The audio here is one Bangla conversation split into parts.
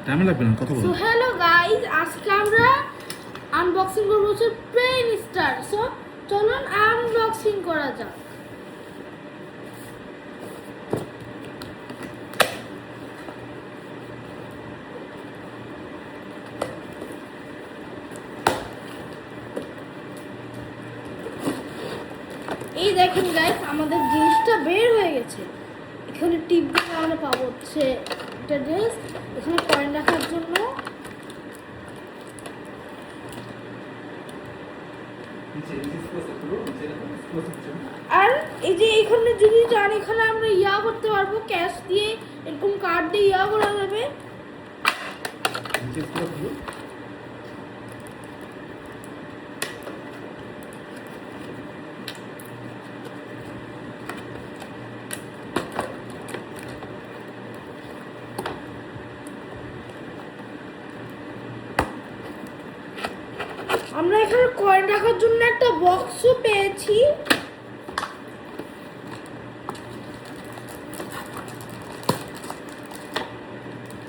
টাইম লাগবে না, কথা বলো। সো হ্যালো গাইস, আজকে আমরা আনবক্সিং করব হচ্ছে প্লেন স্টার। সো চলুন আনবক্সিং করা যাক। এই দেখেন গাইস, আমাদের জিনিসটা বের হয়ে গেছে। এখানে টিপ দিয়ে আমরা পাবো হচ্ছে একটা ড্রেস, এখানে কয়েন রাখার জন্য, আর এই যে এইখানে যদি চান এখানে আমরা ইয়া করতে পারবো, ক্যাশ দিয়ে এরকম কার্ড দিয়ে ইয়া করা যাবে। আমরা এখানে কয়েন রাখার জন্য একটা বক্সও পেয়েছি।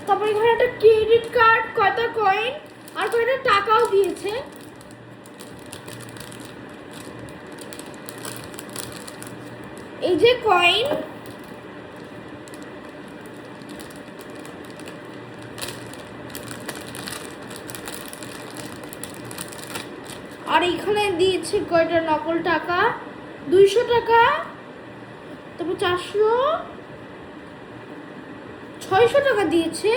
তারপর এখানে একটা ক্রেডিট কার্ড, কয়টা কয়েন আর কয়টা টাকাও দিয়েছে। এই যে কয়েন, আর এখানে দিয়েছে কয়টা নকল টাকা, 200 টাকা, তারপর 400, 600 টাকা দিয়েছে।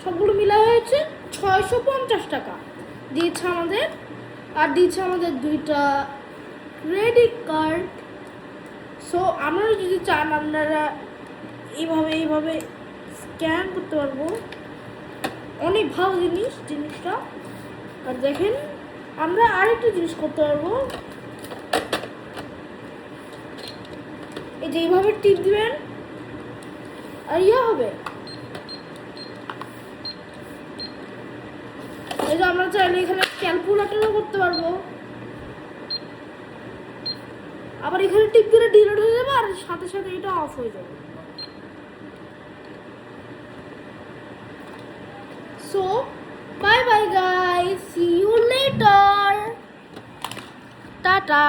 সবগুলো মিলা হয়েছে 650 টাকা দিয়েছে আমাদের। আর দিয়েছে আমাদের 2টা ক্রেডিট কার্ড। সো আপনারা যদি চান আপনারা এইভাবে স্ক্যান করতে পারবো। অনেক ভালো জিনিসটা। আর দেখেন আমরা আরেকটা জিনিস করতে পারবো, এই যে এইভাবে টিপ দিবেন আর ইয়া হবে। এই যে আমরা চাইলে এখানে ক্যালকুলেটরও করতে পারবো। আবার এখানে টিপ দিলে ডিলিট হয়ে যাবে আর সাথে সাথে এটা অফ হয়ে যাবে। So bye bye guys, see you later, tata.